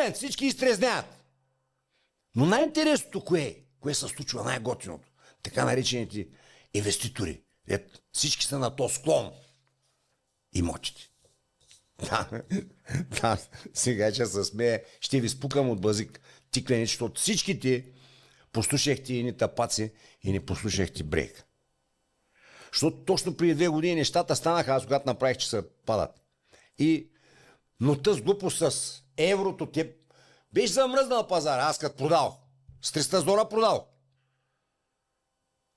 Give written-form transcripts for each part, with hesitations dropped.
момент всички изтрезняват. Но най-интересното кое се случва най-готиното? Така наречените инвеститори. Всички са на то склон. Имотите. Да, сега ще се смея, ще ви спукам от базик тиквени, защото всичките послушахте и ни тапаци и не послушахте брейк. Защото точно преди 2 години нещата станаха, аз когато направих, че се падат. Но тъс глупост с еврото, те беше замръзнал пазар, аз като продал. С 300 зора продал.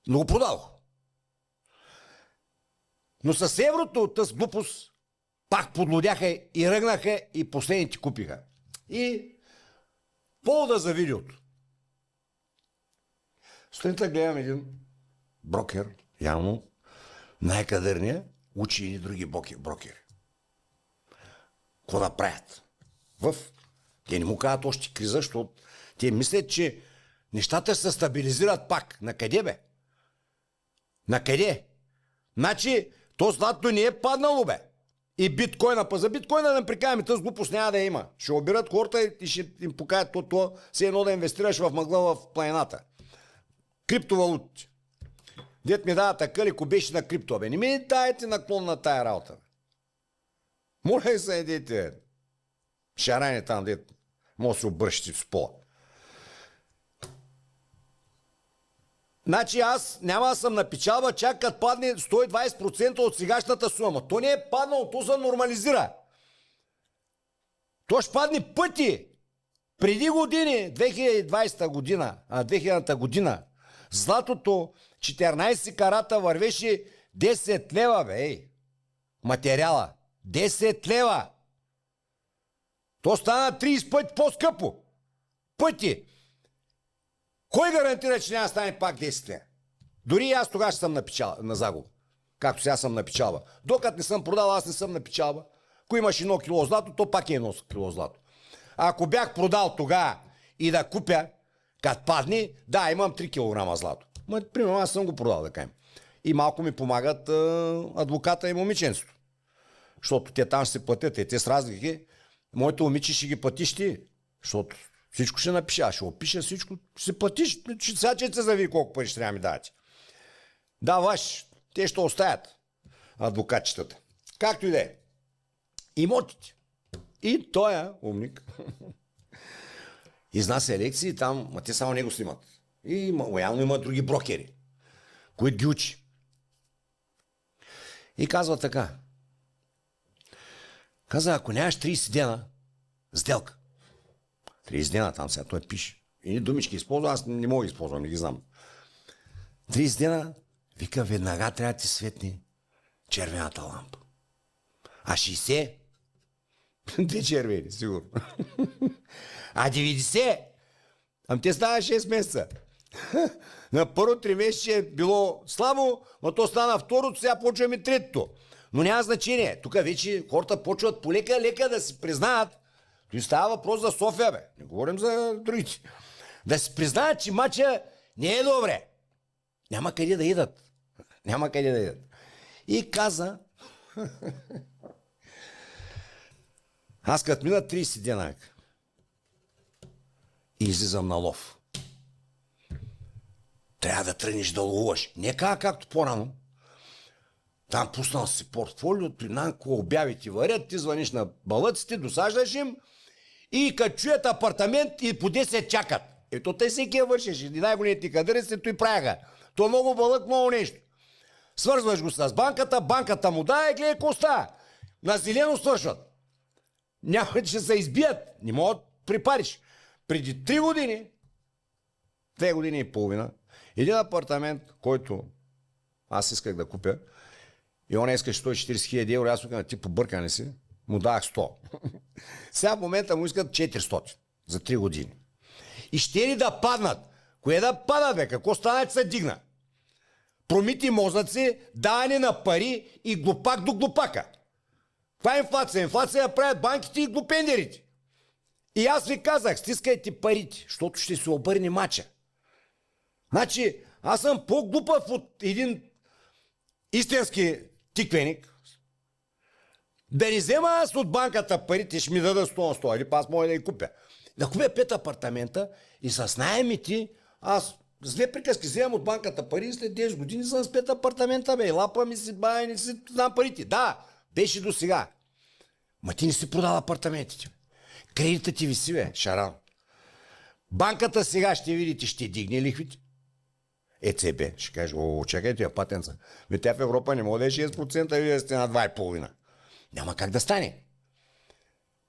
Но го продал. Но с еврото тъс глупост пак подлодяха и ръгнаха и последните купиха. И повода за видеото. Сутринта гледам един брокер, явно най-кадърния, учи и други брокери. Какво да правят? Те не му казват още криза, защото те мислят, че нещата се стабилизират пак. На къде, бе? На къде? Значи, то злато не е паднало, бе. И биткоина, за биткоина да не прикаваме, тази глупост няма да има. Ще обират хората и ще им покажат то все едно да инвестираш в мъгла в планината. Криптовалути. Дет ми дава така леко беше на крипто, бе. Не ми дайте наклон на тая работа, бе. Моля ли се едете, шарани там, дет може да се обръщите в пола. Значи аз няма да съм на печалба, чак като падне 120% от сегашната сума. То не е паднало, то се нормализира. То ще падне пъти. Преди години, 2020 година, 2000-та година, златото 14 карата вървеше 10 лева, бе. Материала. 10 лева. То стана 30 пъти по-скъпо. Пъти. Кой гарантира, че няма да стане пак 10 лева? Дори аз тогава ще съм на загуба. Както сега съм на печалба. Докато не съм продал, аз не съм на печалба. Ако имаш 1 кило злато, то пак е 1 кило злато. А ако бях продал тогава и да купя, като падне, да, имам 3 кг злато. Примерно аз съм го продал, да кажем. И малко ми помагат адвоката и момиченството. Защото те там ще се платят, те с разлики. Моето момиче ще ги платиш ти. Защото всичко ще напиша, аз ще опиша всичко, ще се платиш. Сега че се зави колко пари ще трябва ми дадете. Да, ваш, те ще оставят адвокатчетата. Както и да е. Имотите. И той умник изнася лекции там, те само него снимат. И явно има други брокери, които ги учи. И казва така. Каза, ако нямаш 30 дена сделка, 30 дена там сега той пише. И думички използва, аз не мога да използвам, не ги знам. 30 дена, вика, веднага трябва да ти светне червената лампа. А 60? Те червени, сигурно. А 90? Ам те става 6 месеца. На първо 3 месеца е било слабо, но то стана второто, сега почваме третото. Но няма значение. Тук вече хората почват полека-лека да си признаят. Той става въпрос за София, бе. Не говорим за другите. Да си признаят, че мача не е добре. Няма къде да идат. Няма къде да идат. И каза... Аз като мина 30 дена и излизам на лов. Трябва да тръгнеш да ловуваш. Не както по-рано. Там пуснал си портфолиото и Нанко обяви ти варят, ти звъниш на балъците, досаждаш им и като чуят апартамент и по 10 чакат. Ето те всеки я вършиш. И най-големите кадърници той правяха. То много балък, много нещо. Свързваш го с банката му дае, гледай какво става. На зелено свършват. Няма, че се избият. Не могат припариш. Преди 3 години, 2 години и половина, един апартамент, който аз исках да купя, и он искаше 140 хиляди евро, аз казах, ти побъркане си, му давах 100. Сега в момента му искат 400 за 3 години. И ще ли да паднат? Кое да падат, бе? Какво стана, че се дигна? Промити мозъци, даване на пари и глупак до глупака. Това е инфлация. Инфлация я правят банките и глупендерите. И аз ви казах, стискайте парите, защото ще се обърне мача. Значи, аз съм по-глупав от един истински тиквеник, Да не взема аз от банката парите, ще ми дадат 100 на 100, или аз мога да ги купя. Да купя 5 апартамента и с наемите, аз с 2 приказки вземам от банката пари и след 10 години съм с 5 апартамента, бе, лапа ми си, бай, не си знам парите. Да, беше до сега. Ма ти не си продал апартаментите. Кредитът ти виси, бе, шаран. Банката сега ще видите, ще дигне лихвите. ЕЦБ ще каже, чакайте я патенца. Бе, тя в Европа не може да е 6%, вие сте на 2,5%. Няма как да стане.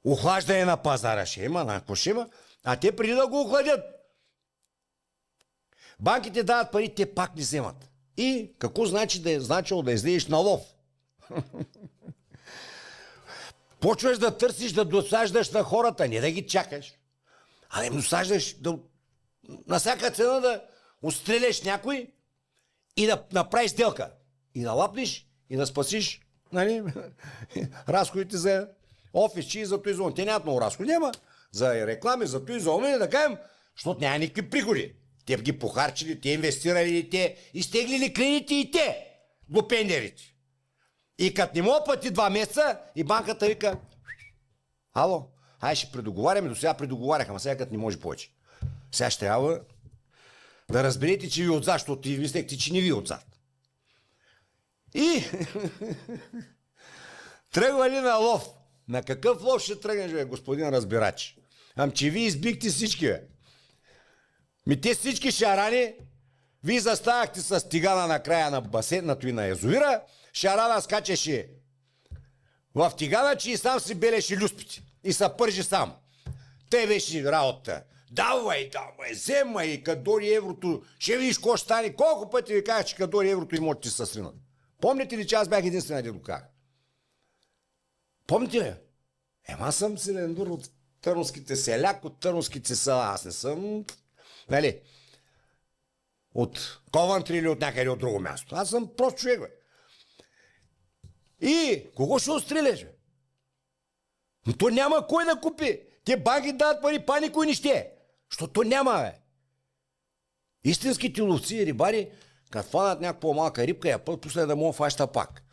Охлаждане на пазара ще има, на какво ще има, а те преди да го охладят. Банките дават пари, те пак не вземат. И какво значи да е значило да излезеш на лов? Почваш да търсиш, да досаждаш на хората, не да ги чакаш. А да им досаждаш на всяка цена да отстреляш някой и да направиш сделка. И да лапнеш и да спасиш, нали, разходите за офисчи и за той зон. Те нямат много разходи, няма за реклами, за той зон и да кажем, защото няма никакви приходи. Те ги похарчили, те инвестирали, те изтеглили кредити и те, глупендерите. И като не мога плати 2 месеца и банката вика, ало, ай ще предоговаряме, до сега предоговаряха, ама сега като не може повече. Сега ще трябва да разберете, че ви отзад, защото и мислехте, че не ви отзад. И тръгвали на лов. На какъв лов ще тръгнеш, бе, господин разбирач? Ам че ви избихте всички, бе. Те всички шарани, вие заставахте с тигана на края на басейната и на язовира, шарана скачеше в тигана, че и сам си белеше люспите. И се пържи сам. Те беше работа. Давай, вземай, като дори еврото, ще видиш какво ще стане. Колко пъти ви казах, че като дори еврото и може да се сринат. Помните ли, че аз бях единствена дето казах? Помните ли? Аз съм селендур от търновските селяк, от търновските села. Аз не съм, нали, от Ковантри или от някъде от друго място. Аз съм прост човек, бе. И кого ще отстреляш, бе? Но то няма кой да купи. Те банки дават пари, па никой не ще. Защото то няма, бе. Истинските ловци и рибари, като фанат някаква малка рибка, я пусне да мога фаща пак.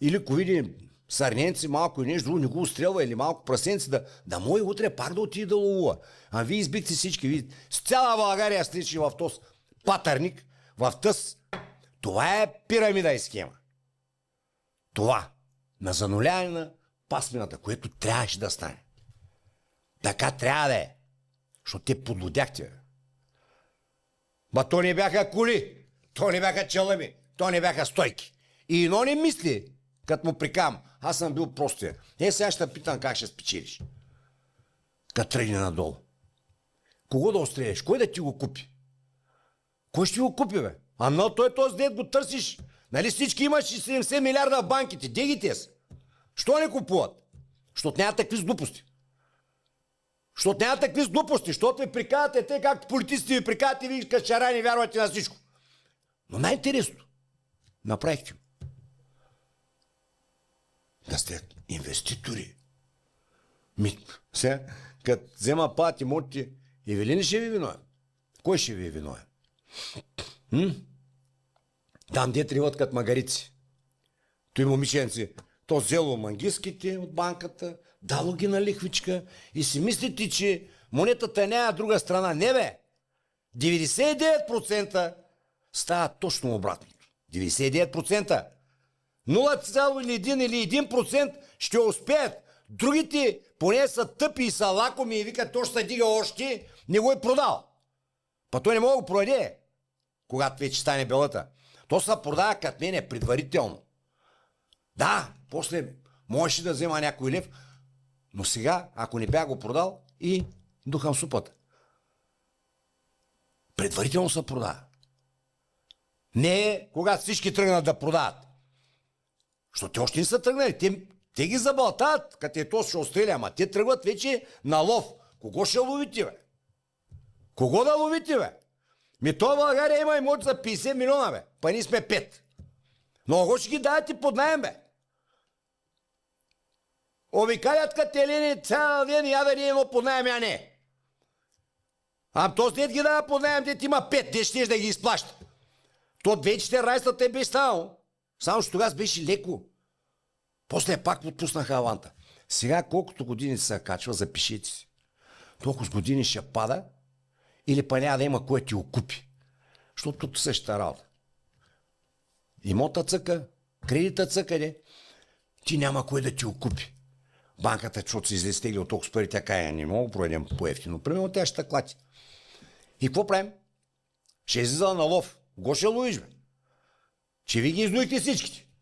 Или ако види сърненци малко и нещо друго, не го отстрелва, или малко прасенци, да може утре пак да отиде да ловува. А вие избихте всички. Вие с цяла България стричи в този патърник, в тъс. Това е пирамида и схема. Това. На зануляване на пасмината, което трябваше да стане. Така трябва да е. Защото те подлудяхте. Ба то не бяха коли, то не бяха челъми, то не бяха стойки. И едно не мисли, като му прикам, аз съм бил простия. Сега ще питам как ще спечелиш. Като тръгне надолу. Кого да отстреляш? Кой да ти го купи? Кой ще го купи, бе? Но той този дед го търсиш. Нали всички имаш 70 милиарда в банките. Дегите са. Що не купуват? Защото няма такви глупости. Защото няма такви глупости. Защото ви прикавате, те както политиците ви прикавате, вие като шарани вярвате на всичко. Но най-интересното. Направихте. Да сте инвеститори. Сега, като взема пат имоти, Евелин ще ви виновен. Кой ще ви е виновен? Там де триват като магарици. Той момиченци, то взело мангиските от банката, дало ги на лихвичка и си мислите, че монетата няма друга страна. Не, бе! 99% става точно обратното. 99%. 0,1 или 1% ще успеят. Другите поне са тъпи и са лакоми и викат, то ще се дига още, не го е продал. Па той не мога да го продаде, когато вече стане белата. То се продава като мене предварително. Да, после можеше да взема някой лев, но сега, ако не бях го продал, и духам супата. Предварително се продава. Не е, когато всички тръгнат да продават. Защото те още не са тръгнали. Те ги забълтават, като е то ще остреля, ама те тръгват вече на лов. Кого ще ловите, бе? Кого да ловите, бе? То в България има имот за 50 милиона, бе. Па ние сме 5. Но кого ще ги давате под наем, бе? Обикалят като телени цял ден, я да ни едно под наем, а не. Този дет ги дава под наем, дет има 5, дет ще да ги изплаща. То 2014 те беше станало. Само че тогава беше леко. После пак отпуснаха аванта. Сега колкото години се качва, запишете си. Толкова с години ще пада или па няма да има кое ти окупи. Защото тут същата работа. Имота цъка, кредита цъкаде, ти няма кое да ти окупи. Банката, защото се излезтегли от толкова пари, тя кая, не мога проведем по-ефтино. Примерно тя ще клати. И какво правим? Ще излиза на лов. Го ще ловиш, бе. Че ви ги издуихте всичките.